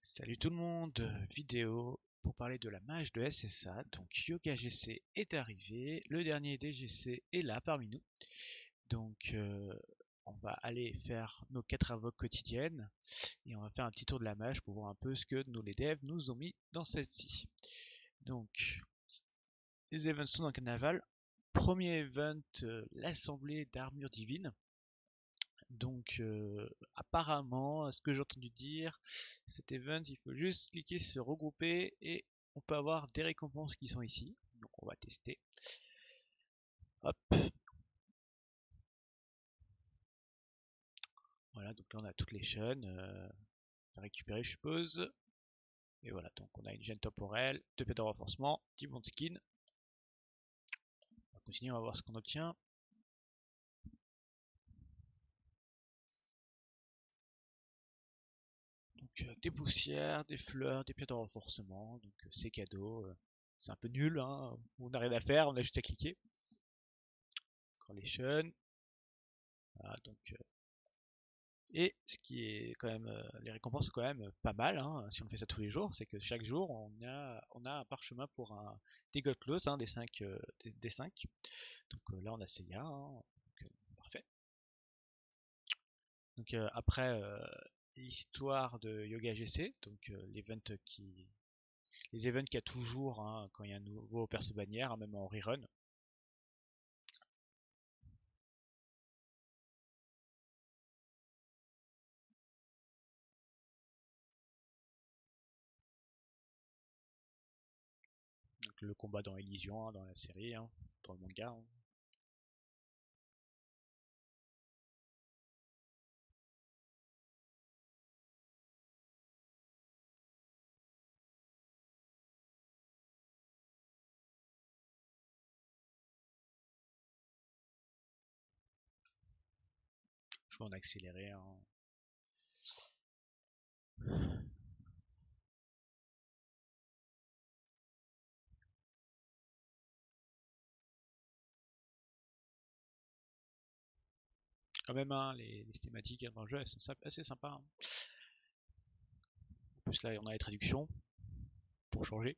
Salut tout le monde, vidéo pour parler de la mage de SSA. Donc Yoga GC est arrivé, le dernier DGC est là parmi nous. Donc on va aller faire nos 4 invoques quotidiennes et on va faire un petit tour de la mage pour voir un peu ce que les devs nous ont mis dans celle-ci. Donc les events sont dans le carnaval. Premier event, l'assemblée d'armure divine. Donc apparemment, à ce que j'ai entendu dire, cet event, il faut juste cliquer sur regrouper et on peut avoir des récompenses qui sont ici. Donc on va tester. Hop. Voilà, donc là on a toutes les chaînes à récupérer, je suppose. Et voilà, donc on a une gêne temporelle, 2 pièces de renforcement, 10 bons de skin. On va continuer, on va voir ce qu'on obtient. Donc des poussières, des fleurs, des pièces de renforcement, donc c'est cadeau. C'est un peu nul, hein. On n'a rien à faire, on a juste à cliquer. Correlation. Voilà, donc, et ce qui est quand même, les récompenses sont quand même pas mal, hein, si on fait ça tous les jours, c'est que chaque jour on a un parchemin pour un des God Close, hein, des 5 des 5. Donc là on a Seiya, hein, donc, parfait. Donc après l'histoire de Yoga GC, donc les events qu'il y a toujours, hein, quand il y a un nouveau perso bannière, hein, même en rerun. Donc le combat dans Elysion, hein, dans la série, hein, dans le manga, hein. Je vais en accélérer, hein. Quand même, hein, les thématiques dans le jeu, elles sont assez sympas, hein. En plus, là, on a les traductions pour changer.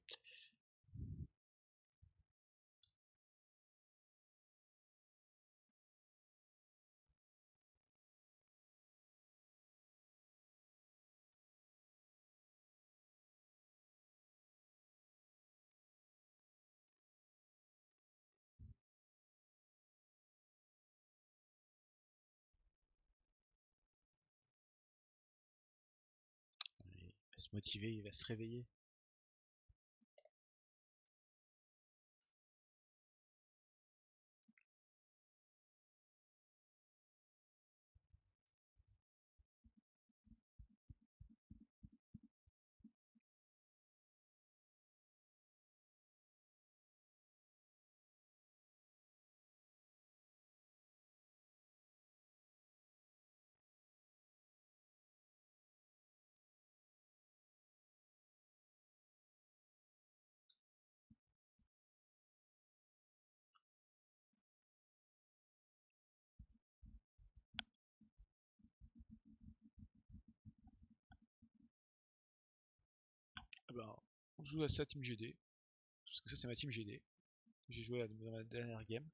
Il va se motiver, il va se réveiller. Ah ben, on joue à sa team GD, parce que ça c'est ma team GD. J'ai joué dans ma dernière game.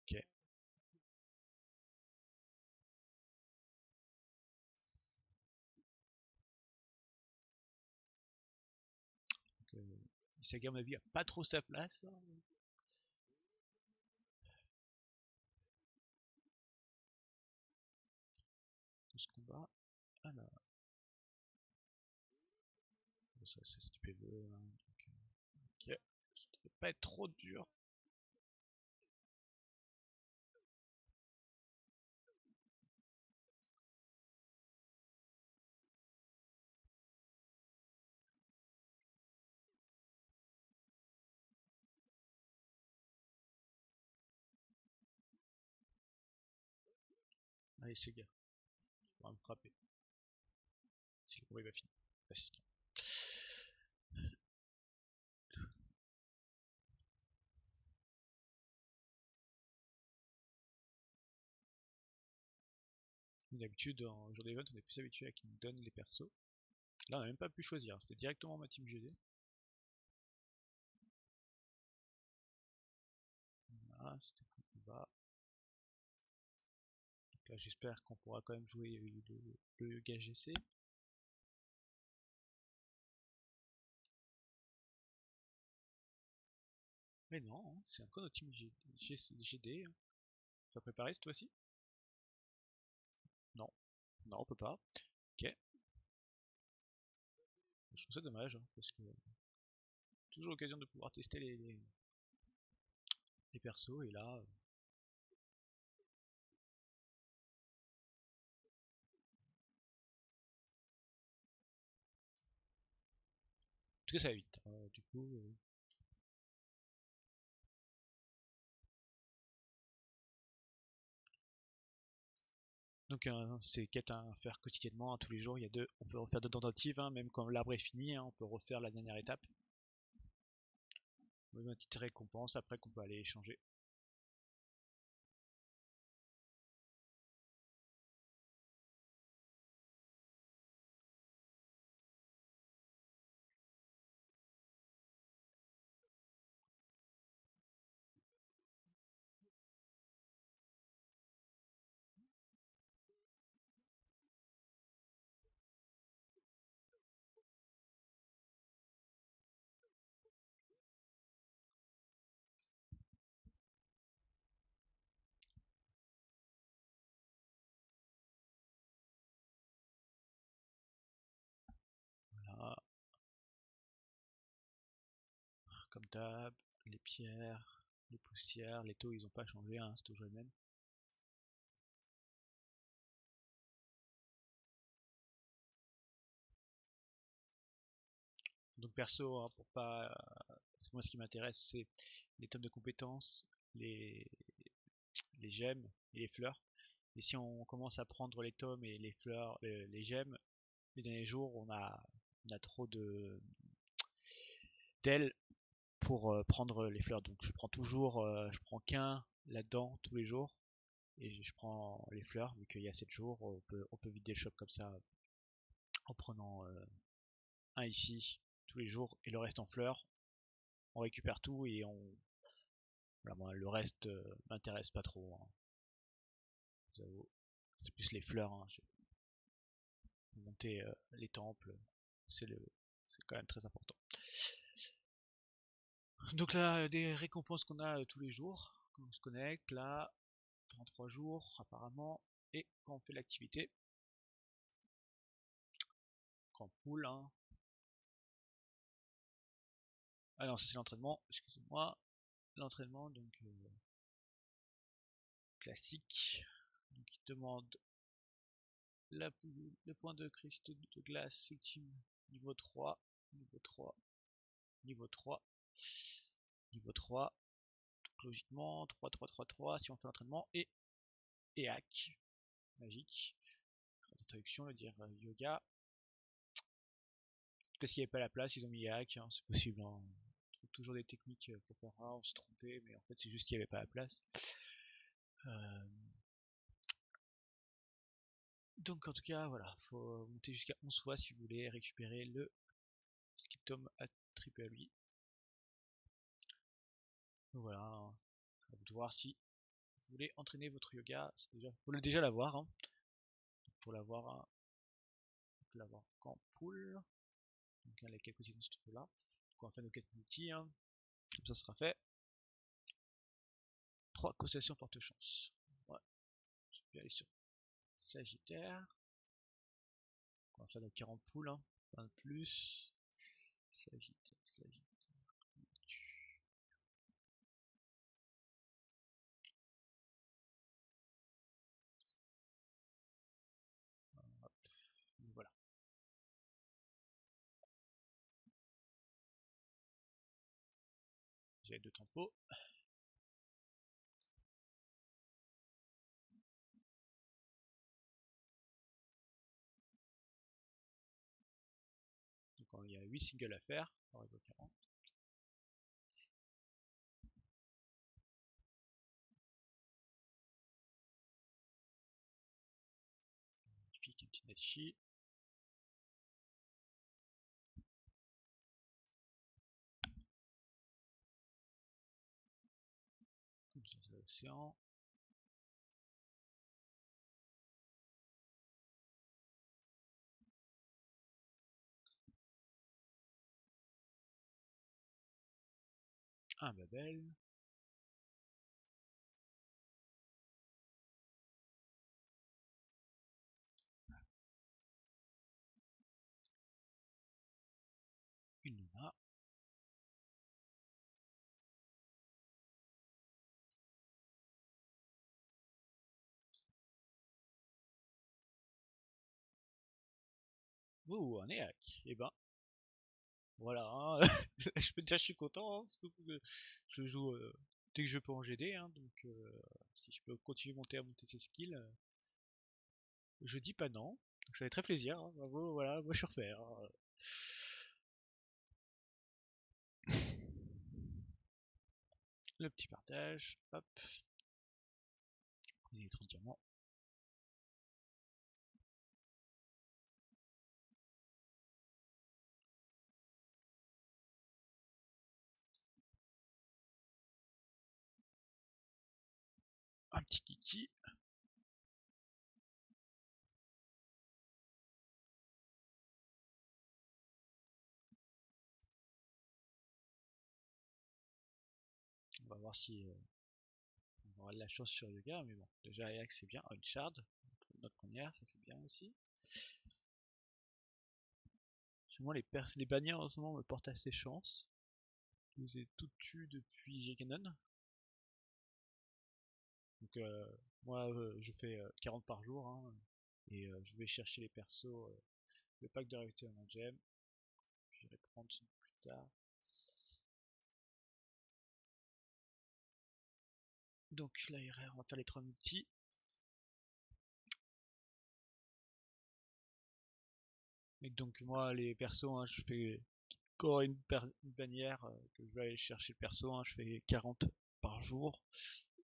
Ok. Donc, Isaga, à mon avis, a pas trop sa place, hein. Dans ce combat. Alors, ça c'est du PvE, hein, donc, ok. Ça devrait pas être trop dur. Allez, Isaga, tu pourras me frapper. Si le combat il va finir. Facile. D'habitude, en jour d'event, on est plus habitué à qu'ils nous donnent les persos. Là, on n'a même pas pu choisir, c'était directement ma team GD. Voilà, c'était pour le combat. Donc là, j'espère qu'on pourra quand même jouer le Yoga GC. Mais non, hein, c'est encore notre team GD. Hein. Tu vas préparer cette fois-ci? Non, non, on peut pas. Ok. Je trouve ça dommage, hein, parce que toujours l'occasion de pouvoir tester les persos, et là. En tout cas, ça va vite. Du coup. Donc c'est quête à faire quotidiennement, hein, tous les jours. Il y a on peut refaire deux tentatives, hein, même quand l'arbre est fini, hein, on peut refaire la dernière étape. Une petite récompense après qu'on peut aller échanger. Voilà, comme d'hab, les pierres, les poussières, les taux ils ont pas changé, hein, c'est toujours le même. Donc perso, hein, pour pas. Parce que moi ce qui m'intéresse c'est les tomes de compétences, les, les gemmes et les fleurs. Et si on commence à prendre les tomes et les fleurs, les gemmes, les derniers jours on a trop de d'ailes pour prendre les fleurs. Donc je prends toujours, je prends qu'un là-dedans tous les jours et je prends les fleurs vu qu'il y a 7 jours, on peut vider le shop comme ça en prenant un ici tous les jours et le reste en fleurs. On récupère tout et on. Voilà, moi, le reste m'intéresse pas trop. Hein, c'est plus les fleurs. Hein, monter les temples, c'est quand même très important. Donc là, des récompenses qu'on a tous les jours, quand on se connecte, là, 33 jours apparemment, et quand on fait l'activité, quand on pool, hein. Ah non, ça c'est l'entraînement, excusez-moi, l'entraînement, donc classique, donc il demande le point de cristal de glace ultime, niveau 3, niveau 3, niveau 3, niveau 3, donc logiquement 3, 3, 3, 3, si on fait l'entraînement, et hack, magique, la traduction veut dire yoga, parce qu'il n'y avait pas la place, ils ont mis hack, hein, c'est possible, hein. On trouve toujours des techniques pour faire on se trompait, mais en fait c'est juste qu'il n'y avait pas la place. Euh, Donc en tout cas, voilà, faut monter jusqu'à 11 fois si vous voulez récupérer le skip tome attribué à lui. Donc voilà, hein, à vous de voir si vous voulez entraîner votre yoga. Déjà, vous voulez déjà l'avoir, hein. Pour l'avoir, hein, l'avoir en pool. Donc hein, les quelques items se trouvent là. Donc on va faire nos 4 multi, hein. Comme ça sera fait. 3 constellations porte chance. Ouais, je vais aller sur Sagittaire. On va faire nos 40 poules, hein. 20 de plus. Sagittaire, Sagittaire. Hop, voilà. J'ai 2 tempos. Donc il y a 8 singles à faire. On arrive au 40. Magnifique, un petit Nachi. l'océan. Un Babel. Une Luna. Ouh, un EAC. Et ben, voilà. Hein. Je peux te dire, je suis content. Hein, surtout que je joue dès que je peux en GD. Hein, donc, si je peux continuer à monter ses skills, je dis pas non. Donc, ça fait très plaisir. Hein, bravo, voilà, moi je suis refait. Hein. Le petit partage. Hop. Prenez les 30 diamants. Un petit kiki. On va voir si on aura de la chance sur Yoga, mais bon, déjà Ajax c'est bien. Oh, une shard, notre première, ça c'est bien aussi. Moi les bannières en ce moment me portent assez chance. Je les ai toutes tues depuis G-Canon. Donc moi je fais 40 par jour hein, et je vais chercher les persos, le pack de réacteur en gem. Je vais prendre plus tard. Donc là on va faire les 3 multis. Et donc moi les persos hein, je fais encore une bannière que je vais aller chercher le perso, hein, je fais 40 par jour.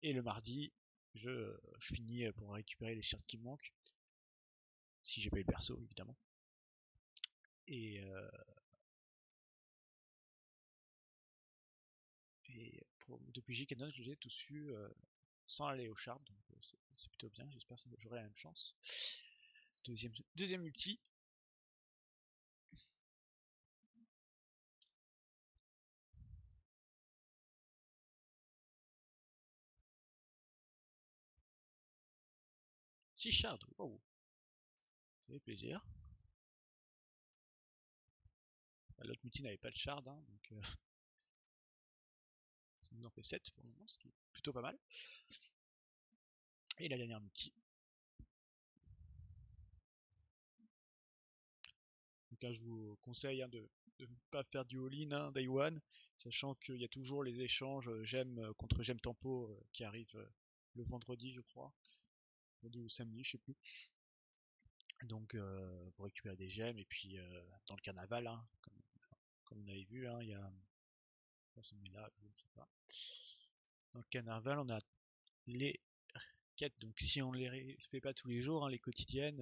Et le mardi, je finis pour récupérer les shirts qui me manquent. Si j'ai pas eu le perso, évidemment. Et, depuis J-Canon, je les ai tous eu sans aller au shard. Donc c'est plutôt bien, j'espère que j'aurai la même chance. Deuxième multi. Six shards, wow. Ça fait plaisir. L'autre multi n'avait pas de shard, hein, donc ça nous en fait 7 pour le moment, ce qui est plutôt pas mal. Et la dernière multi. Donc là, je vous conseille hein, de ne pas faire du all-in hein, day one, sachant qu'il y a toujours les échanges gemme contre gemme tempo qui arrivent le vendredi, je crois, vendredi ou samedi, je sais plus. Donc pour récupérer des gemmes et puis dans le carnaval, hein, comme on avait vu, hein, il y a, là, je ne sais pas. Dans le carnaval, on a les quêtes. Donc si on les fait pas tous les jours, hein, les quotidiennes,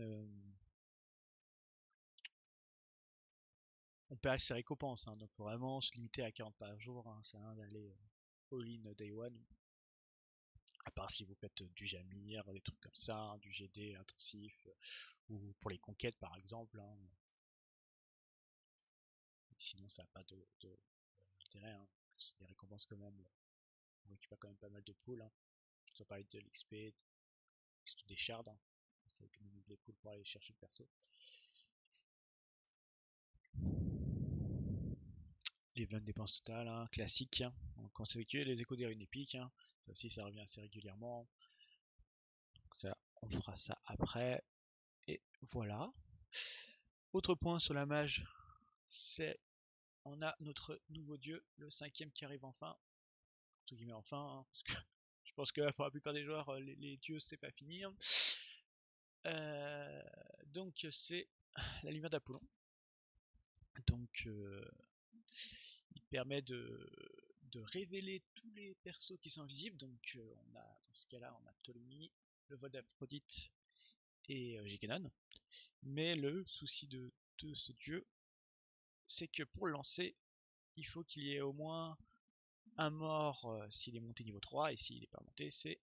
on perd ses récompenses. Hein, donc faut vraiment se limiter à 40 par jour. Hein, c'est rien d'aller all-in day one. À part si vous faites du Jamir, des trucs comme ça, hein, du GD intensif, ou pour les conquêtes par exemple. Hein. Sinon ça n'a pas d'intérêt. Hein. C'est des récompenses quand même. On récupère quand même pas mal de poules. Hein. Ça parle de l'XP, des shards. Hein. Ça économise des poules pour aller chercher le perso. L'event dépense totale, hein, classique. Hein. Quand c'est effectué, les échos des runes épiques. Hein. Ça aussi, ça revient assez régulièrement. Ça, on fera ça après. Et voilà. Autre point sur la mage, c'est on a notre nouveau dieu, le 5ème qui arrive enfin. Entre guillemets enfin, hein, parce que je pense que pour la plupart des joueurs, les dieux c'est pas fini. Hein. Donc c'est la lumière d'Apollon. Donc il permet de révéler tous les persos qui sont invisibles. Donc on a dans ce cas-là on a Ptolemy, le vol d'Aphrodite et J-Canon. Mais le souci de ce dieu, c'est que pour le lancer, il faut qu'il y ait au moins un mort s'il est monté niveau 3, et s'il n'est pas monté, c'est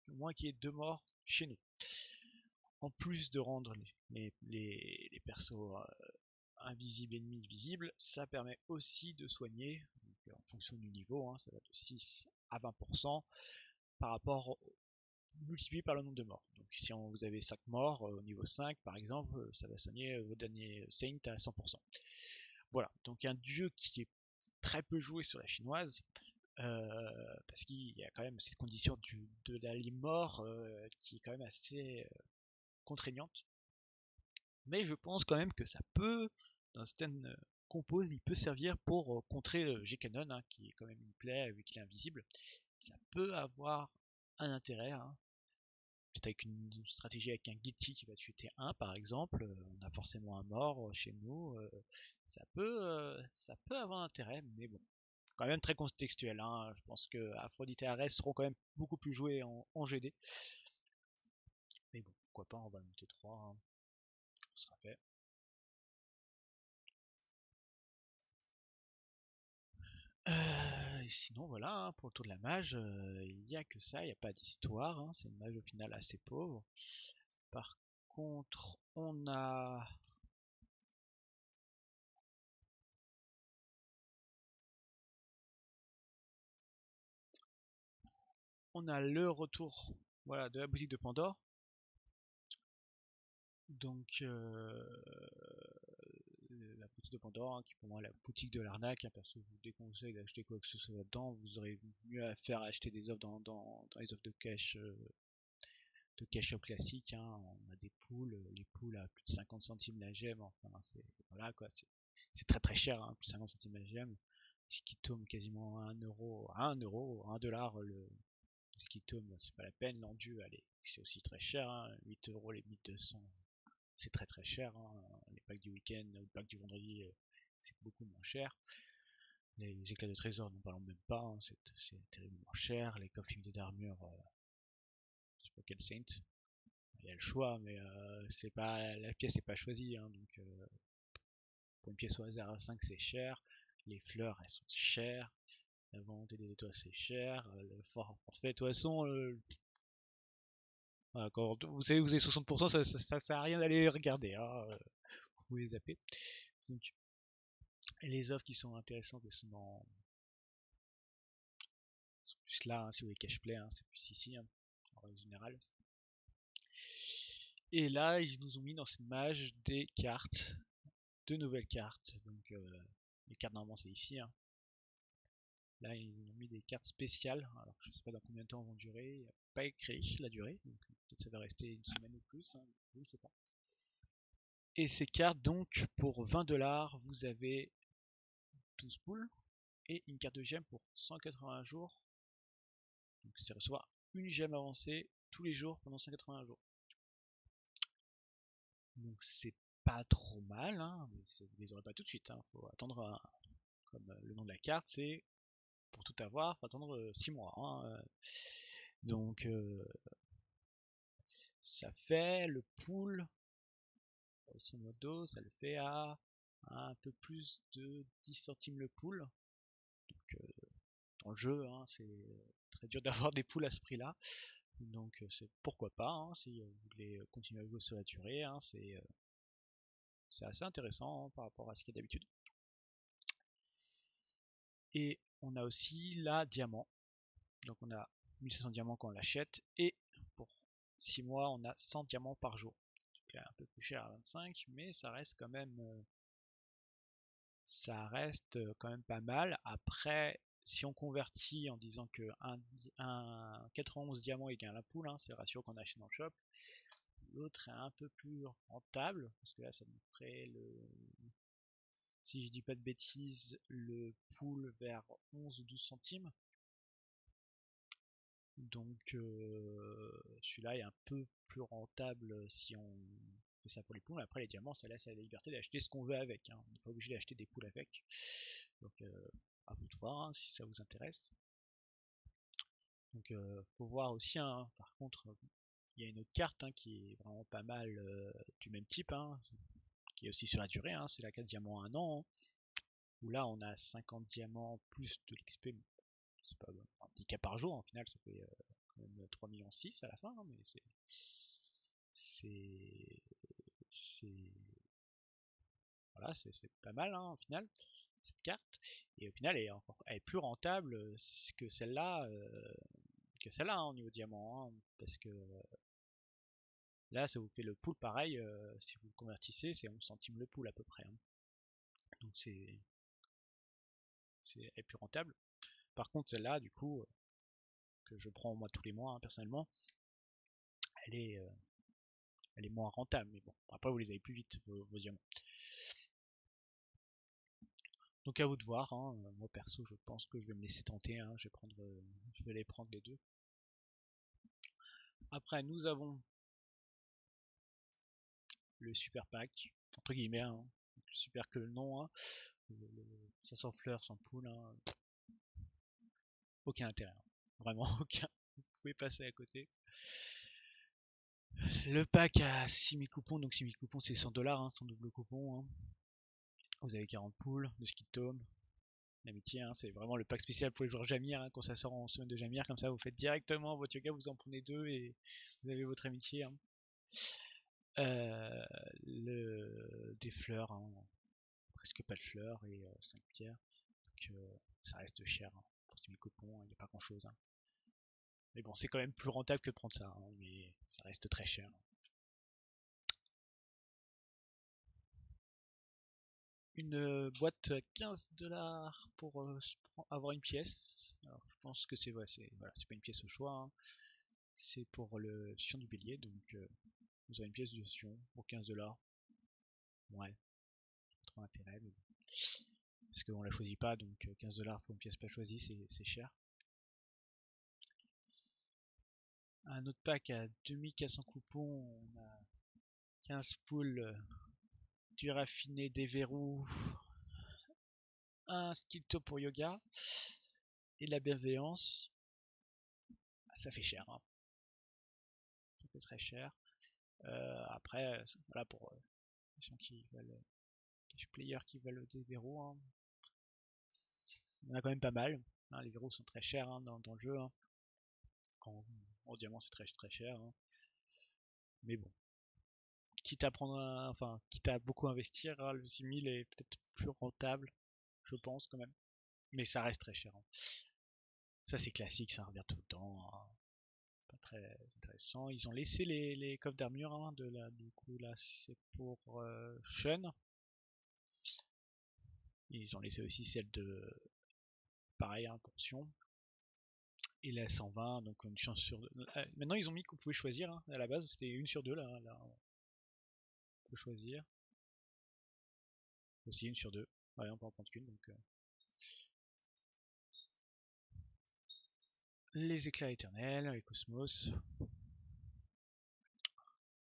au moins qu'il y ait 2 morts chez nous. En plus de rendre les persos invisibles ennemis visibles, ça permet aussi de soigner, donc, en fonction du niveau, ça va de 6 à 20% par rapport multiplié par le nombre de morts. Donc si vous avez 5 morts au niveau 5 par exemple, ça va soigner vos derniers Saint à 100%. Voilà, donc un dieu qui est très peu joué sur la chinoise, parce qu'il y a quand même cette condition de la mort qui est quand même assez contraignante. Mais je pense quand même que ça peut, dans certaines compos, il peut servir pour contrer G-Canon, qui est quand même une plaie vu qu'il est invisible. Ça peut avoir un intérêt, peut-être avec une stratégie avec un Guilty qui va tuer T1 par exemple, on a forcément un mort chez nous, ça peut avoir intérêt, mais bon, quand même très contextuel, je pense que Aphrodite et Arès seront quand même beaucoup plus joués en GD, mais bon, pourquoi pas, on va monter 3, ce sera fait. Et sinon voilà, pour le tour de la mage, il n'y a que ça, il n'y a pas d'histoire, c'est une mage au final assez pauvre. Par contre, on a le retour, voilà, de la boutique de Pandore. Donc la boutique de Pandore, qui est pour moi la boutique de l'arnaque, parce que je vous déconseille d'acheter quoi que ce soit là-dedans, vous aurez mieux à faire acheter des offres dans les offres de cash shop classiques, on a des poules, les poules à plus de 50 centimes la gemme, enfin c'est voilà quoi, c'est très très cher, plus de 50 centimes la gemme, ce qui tombe quasiment à 1 euro, à 1 euro, à 1 dollar ce qui tombe, c'est pas la peine, l'endu, allez, c'est aussi très cher, 8 euros les 1200, c'est très très cher, les packs du week-end, les packs du vendredi, c'est beaucoup moins cher. Les éclats de trésor, n'en parlons même pas, c'est terriblement cher. Les coffres limités d'armure, je sais pas quel Saint, il y a le choix, mais c'est pas, la pièce n'est pas choisie, donc pour une pièce au hasard à 5 c'est cher. Les fleurs elles sont chères. La volonté des étoiles c'est cher. Le fort, en fait, de toute façon, voilà, quand vous savez vous avez 60%, ça sert à rien d'aller regarder, vous pouvez zapper. Donc, les offres qui sont intéressantes, elles sont plus là, si vous voulez cash play, c'est plus ici, en règle générale. Et là, ils nous ont mis dans cette mage des cartes, de nouvelles cartes. Donc, les cartes normalement c'est ici. Là, ils ont mis des cartes spéciales. Alors, je sais pas dans combien de temps elles vont durer. Il n'y a pas écrit la durée, donc peut-être ça va rester une semaine ou plus. Je ne sais pas. Et ces cartes, donc, pour 20$, vous avez 12 poules et une carte de gemme pour 180 jours. Donc, c'est recevoir une gemme avancée tous les jours pendant 180 jours. Donc, c'est pas trop mal, vous les aurez pas tout de suite. Faut attendre, comme le nom de la carte, c'est pour tout avoir, faut attendre 6 mois. Donc, ça fait le pool, grosso modo, ça le fait à un peu plus de 10 centimes le pool. Donc, dans le jeu, c'est très dur d'avoir des poules à ce prix-là. Donc, c'est pourquoi pas, si vous voulez continuer à jouer sur la durée, c'est assez intéressant par rapport à ce qu'il y a d'habitude. Et on a aussi la diamant. Donc, on a 1500 diamants quand on l'achète, et pour 6 mois, on a 100 diamants par jour. Donc, un peu plus cher à 25, mais ça reste quand même pas mal. Après, si on convertit en disant que un 91 diamants égale la poule, c'est le ratio qu'on achète dans le shop, l'autre est un peu plus rentable, parce que là ça nous ferait si je dis pas de bêtises, le pool vers 11 ou 12 centimes. Donc celui-là est un peu plus rentable si on fait ça pour les poules. Après les diamants, ça laisse la liberté d'acheter ce qu'on veut avec. On n'est pas obligé d'acheter des poules avec. Donc à vous de voir si ça vous intéresse. Donc faut voir aussi, par contre, il y a une autre carte qui est vraiment pas mal du même type, qui est aussi sur la durée, c'est la carte diamant 1 an, où là on a 50 diamants plus de l'XP c'est pas un petit cas par jour, en final ça fait quand même 3,6 millions à la fin, hein, mais c'est voilà, c'est pas mal hein, au final cette carte, et au final elle est plus rentable que celle-là hein, au niveau diamant, hein, parce que là ça vous fait le pool pareil, si vous le convertissez c'est 11 centimes le pool à peu près, hein. Donc elle est plus rentable. Par contre celle-là du coup que je prends moi tous les mois hein, personnellement, elle est, euh, elle est moins rentable, mais bon, après vous les avez plus vite vos diamants. Donc à vous de voir, hein. Moi perso je pense que je vais me laisser tenter, hein. Je vais les prendre les deux. Après nous avons le super pack, entre guillemets, hein. Le super que le nom, hein. Ça sans fleurs, sans poule, hein. Aucun intérêt, hein. Vraiment aucun, vous pouvez passer à côté. Le pack à 6000 coupons, donc 6000 coupons c'est 100$, hein, sans double coupon, hein. Vous avez 40 poules de Skiptome, l'amitié, hein, c'est vraiment le pack spécial pour les joueurs Jamir, hein, quand ça sort en semaine de Jamir, comme ça vous faites directement votre yoga, vous en prenez deux et vous avez votre amitié, hein. Des fleurs, hein, presque pas de fleurs, et 5 pierres, donc ça reste cher, hein. Pour 6000 coupons, il n'y a pas grand chose, hein. Mais bon, c'est quand même plus rentable que de prendre ça, hein, mais ça reste très cher. Une boîte à 15$ pour avoir une pièce. Alors, je pense que c'est voilà, c'est pas une pièce au choix, hein. C'est pour le Sion du Bélier, donc vous avez une pièce de Sion pour 15$. Ouais, pas trop d'intérêt, mais bon. Parce qu'on la choisit pas, donc 15$ pour une pièce pas choisie, c'est cher. Un autre pack à 2400 coupons, on a 15 poules du raffiné, des verrous, un Skilto pour yoga et de la bienveillance. Ça fait cher, hein. Ça fait très cher. Après, voilà, pour les gens qui veulent, les players qui veulent des verrous, hein, il y en a quand même pas mal, hein. Les verrous sont très chers, hein, dans le jeu, hein. En diamant c'est très cher, hein. Mais bon, quitte à beaucoup investir, hein, le 6000 est peut-être plus rentable, je pense quand même. Mais ça reste très cher, hein. Ça c'est classique, ça revient tout le temps, hein. Pas très intéressant. Ils ont laissé les coffres d'armure, hein, du coup là c'est pour Shun. Ils ont laissé aussi celle de pareil, hein, pension. Et la 120, donc une chance sur deux. Maintenant ils ont mis qu'on pouvait choisir, hein. À la base c'était une sur deux, là on peut choisir. Aussi une sur deux. Ouais, on peut en prendre qu'une, donc les éclats éternels, les cosmos.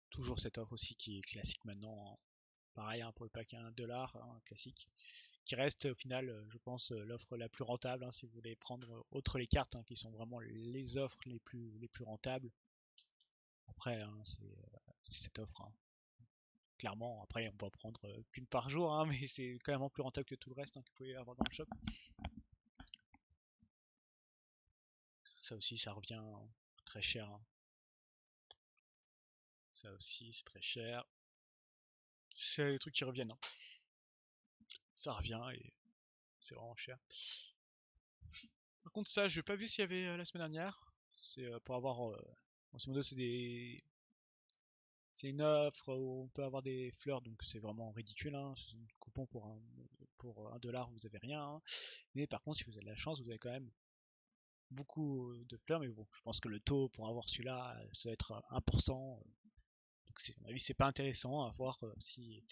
Toujours cette offre aussi qui est classique maintenant, hein. Pareil, hein, pour le pack à 1$, hein, classique. Qui reste au final, je pense, l'offre la plus rentable, hein, si vous voulez prendre outre les cartes, hein, qui sont vraiment les offres les plus rentables. Après, hein, c'est cette offre, hein. Clairement, après on peut en prendre qu'une par jour, hein, mais c'est quand même plus rentable que tout le reste, hein, que vous pouvez avoir dans le shop. Ça aussi, ça revient très cher, hein. Ça aussi, c'est très cher. C'est des trucs qui reviennent, hein. Ça revient et c'est vraiment cher. Par contre, ça, je n'ai pas vu s'il y avait la semaine dernière. C'est pour avoir. Grosso modo, c'est une offre où on peut avoir des fleurs, donc c'est vraiment ridicule, hein. C'est un coupon pour $1, vous avez rien, hein. Mais par contre, si vous avez de la chance, vous avez quand même beaucoup de fleurs. Mais bon, je pense que le taux pour avoir celui-là, ça va être 1%. Donc, à mon avis, c'est pas intéressant à voir si.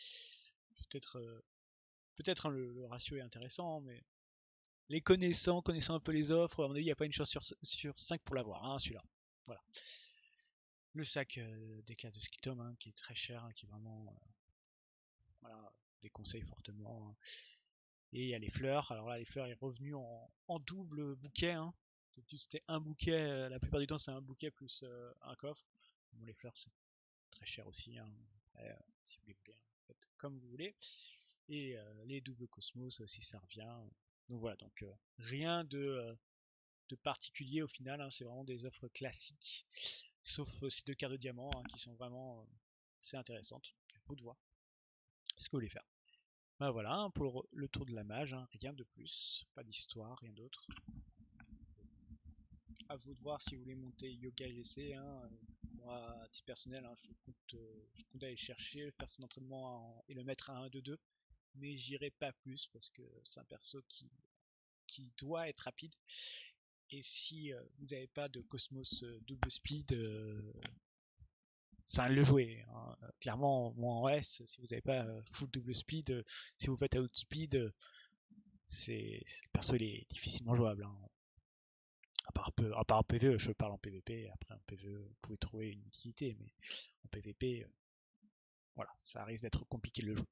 Peut-être, peut-être, hein, le ratio est intéressant, mais les connaissant un peu les offres, à mon avis, il n'y a pas une chance sur 5 pour l'avoir, hein, celui-là. Voilà. Le sac d'éclat de Skittom, hein, qui est très cher, hein, qui est vraiment. Voilà, déconseille fortement, hein. Et il y a les fleurs. Alors là, les fleurs est revenu en double bouquet, hein. C'était un bouquet, la plupart du temps, c'est un bouquet plus un coffre. Bon, les fleurs, c'est très cher aussi, hein. Après, si vous les voulez, hein, faites comme vous voulez. Et les doubles cosmos aussi, ça revient. Donc voilà, donc rien de de particulier au final, hein, c'est vraiment des offres classiques, sauf ces 2 cartes de diamant hein, qui sont vraiment assez intéressantes. À vous de voir ce que vous voulez faire. Ben voilà, hein, pour le tour de la mage, hein, rien de plus, pas d'histoire, rien d'autre. À vous de voir si vous voulez monter Yoga GC. Hein. Moi, à titre personnel, hein, je compte aller chercher, faire son entraînement et le mettre à 1-2-2, mais j'irai pas plus parce que c'est un perso qui doit être rapide. Et si vous n'avez pas de Cosmos double speed, c'est un le jouer. Hein. Clairement, moi en S, si vous n'avez pas full double speed, si vous faites outspeed, le perso il est difficilement jouable. Hein. À part en PvE, je parle en PvP, après en PvE vous pouvez trouver une utilité, mais en PvP, voilà, ça risque d'être compliqué de le jouer.